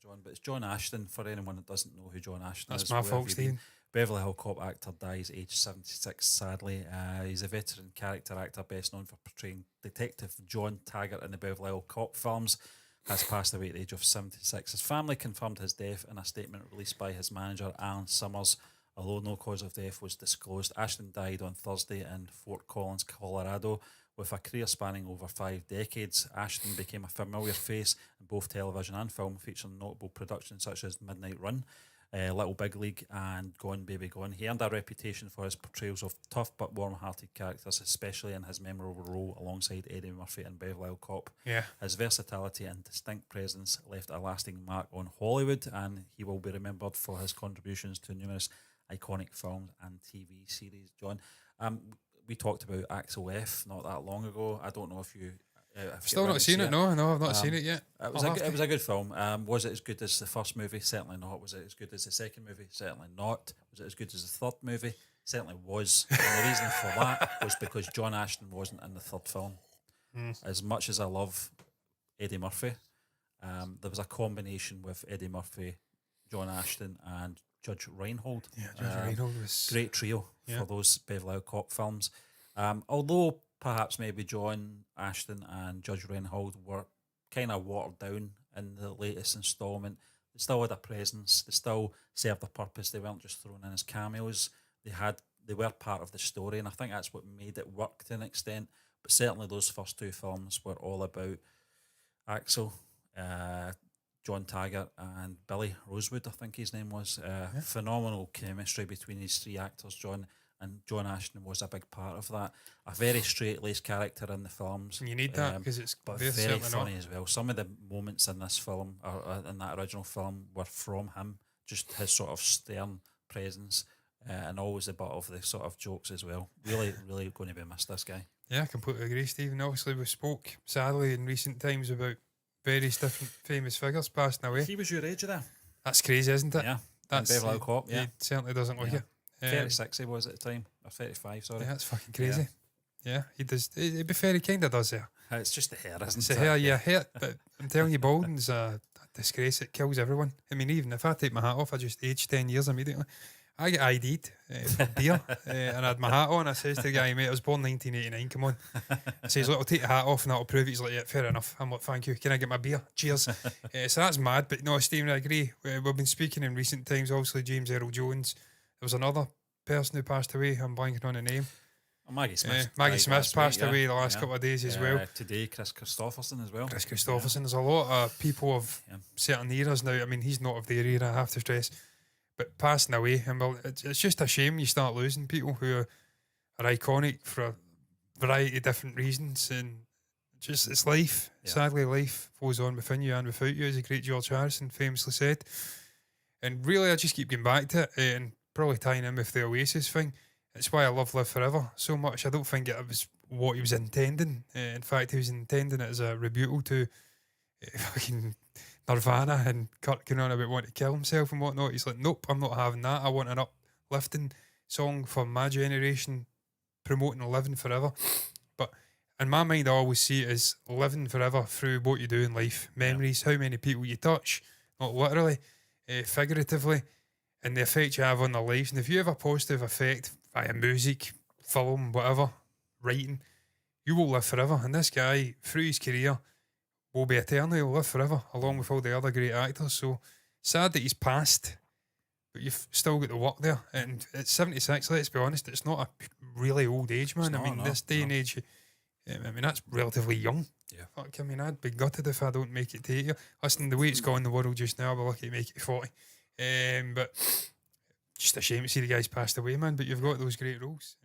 John, but it's John Ashton. For anyone that doesn't know who John Ashton That's is, my where have fault, you Stephen. been? Beverly Hills Cop actor, dies aged 76, sadly. He's a veteran character actor best known for portraying Detective John Taggart in the Beverly Hills Cop films. Has passed away at the age of 76. His family confirmed his death in a statement released by his manager, Alan Summers, although no cause of death was disclosed. Ashton died on Thursday in Fort Collins, Colorado. With a career spanning over 5 decades, Ashton became a familiar face in both television and film, featuring notable productions such as Midnight Run, Little Big League, and Gone Baby Gone. He earned a reputation for his portrayals of tough but warm-hearted characters, especially in his memorable role alongside Eddie Murphy in Beverly Hills Cop. Yeah. His versatility and distinct presence left a lasting mark on Hollywood, and he will be remembered for his contributions to numerous iconic films and TV series. John, we talked about Axel F not that long ago. I don't know if you Still not seen it. No, I've not seen it yet. It was a good film. Was it as good as the first movie? Certainly not. Was it as good as the second movie? Certainly not. Was it as good as the third movie? Certainly was. And the reason for that was because John Ashton wasn't in the third film. As much as I love Eddie Murphy, there was a combination with Eddie Murphy, John Ashton, and Judge Reinhold. Yeah, Judge Reinhold was great trio for those Beverly Hills Cop films. Although perhaps maybe John Ashton and Judge Reinhold were kind of watered down in the latest instalment, they still had a presence. They still served a purpose. They weren't just thrown in as cameos. They were part of the story, and I think that's what made it work to an extent. But certainly those first 2 films were all about Axel, John Taggart, and Billy Rosewood, I think his name was. Phenomenal chemistry between these 3 actors, John. And John Ashton was a big part of that. A very straight-laced character in the films. And you need that because it's very funny as well. Some of the moments in this film, or in that original film, were from him. Just his sort of stern presence, and always a bit of the sort of jokes as well. Really, really going to be missed, this guy. Yeah, I completely agree, Stephen. Obviously, we spoke, sadly, in recent times about various different famous figures passing away. He was your age there. That's crazy, isn't it? Yeah. That's Beverly Hills Cop, He certainly doesn't look it. 36 he was at the time, or 35, sorry. Yeah, that's fucking crazy. Yeah, he does. To be fair, he kind of does there. It's just the hair, isn't it? It's the hair, yeah, hair. But I'm telling you, balding's a disgrace. It kills everyone. I mean, even if I take my hat off, I just age 10 years immediately. I get ID'd for beer, and I had my hat on. I says to the guy, mate, I was born 1989, come on. I says, look, I'll take the hat off and that'll prove it. He's like, yeah, fair enough. I'm like, thank you. Can I get my beer? Cheers. So that's mad. But no, Stephen, I agree. We've been speaking in recent times, obviously, James Earl Jones. There was another person who passed away. I'm blanking on the name. Maggie Smith. Maggie Smith passed away the last couple of days as well. Today, Chris Christopherson as well. Chris Christopherson. There's a lot of people of certain eras now. I mean, he's not of their era, I have to stress. But passing away, and well, it's just a shame you start losing people who are iconic for a variety of different reasons. And just, it's life. Yeah. Sadly, life goes on within you and without you, as the great George Harrison famously said. And really, I just keep getting back to it, and probably tying in with the Oasis thing. It's why I love Live Forever so much. I don't think it was what he was intending. In fact, he was intending it as a rebuttal to fucking Nirvana and Kurt going on about wanting to kill himself and whatnot. He's like, nope, I'm not having that. I want an uplifting song for my generation, promoting living forever. But in my mind, I always see it as living forever through what you do in life, memories, how many people you touch, not literally, figuratively, and the effect you have on their lives. And if you have a positive effect via music, film, whatever, writing, you will live forever. And this guy, through his career, will be eternal. He'll live forever, along with all the other great actors. So sad that he's passed, but you've still got the work there. And at 76, let's be honest, it's not a really old age, man. This day and age, I mean, that's relatively young. Yeah. Fuck, I mean, I'd be gutted if I don't make it to 80. Listen, the way it's gone in the world just now, I'll be lucky to make it to 40. But just a shame to see the guys passed away, man. But you've got those great roles.